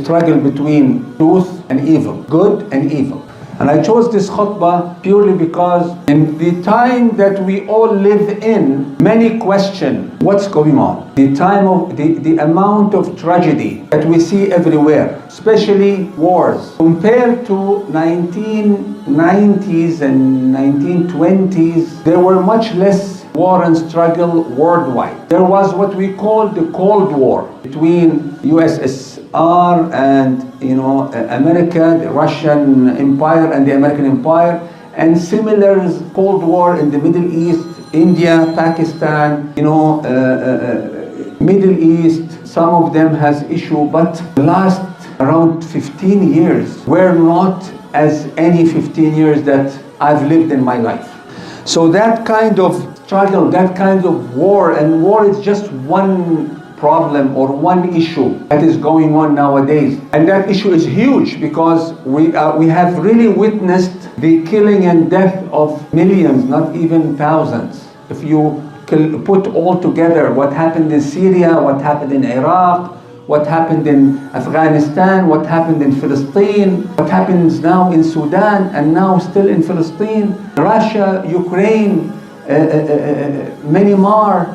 struggle between truth and evil, good and evil. And I chose this khutbah purely because in the time that we all live in, many question what's going on. The time of the amount of tragedy that we see everywhere, especially wars. Compared to 1990s and 1920s, there were much less war and struggle worldwide. There was what we call the Cold War between USSR and America, the Russian Empire and the American Empire, and similar Cold War in the Middle East, India, Pakistan, Middle East. Some of them has issue, but the last around 15 years were not as any 15 years that I've lived in my life. So that kind of struggle, that kind of war, and war is just one problem or one issue that is going on nowadays. And that issue is huge because we have really witnessed the killing and death of millions, not even thousands. If you put all together what happened in Syria, what happened in Iraq, what happened in Afghanistan, what happened in Palestine, what happens now in Sudan, and now still in Palestine, Russia, Ukraine, Myanmar,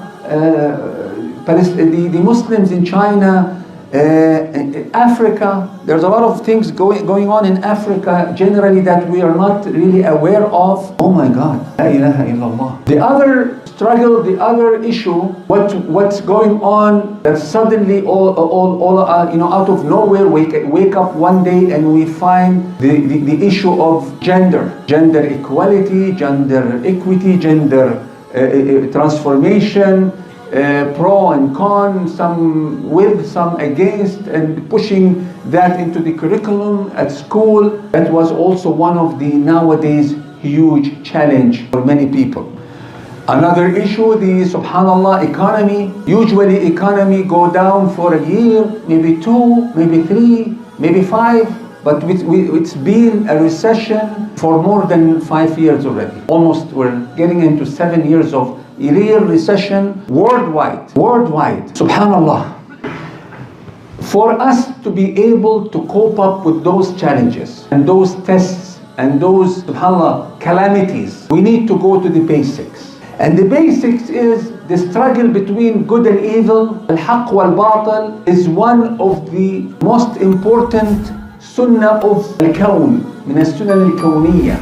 the Muslims in China, Africa. There's a lot of things going on in Africa generally that we are not really aware of. Oh my God, la ilaha illallah. The other struggle, the other issue, what's going on that suddenly all out of nowhere wake up one day and we find the issue of gender equality, gender equity, gender transformation, pro and con, some with, some against, and pushing that into the curriculum at school. That was also one of the nowadays huge challenge for many people. Another issue, the subhanallah economy. Usually economy go down for a year, maybe 2, maybe 3, maybe 5, but it's been a recession for more than 5 years already. Almost we're getting into 7 years of real recession worldwide. Subhanallah. For us to be able to cope up with those challenges and those tests and those, subhanallah, calamities, we need to go to the basics. And the basics is the struggle between good and evil, al-haq wal-batil, is one of the most important sunnah of al-kawn, min as-sunan al-kawniyah.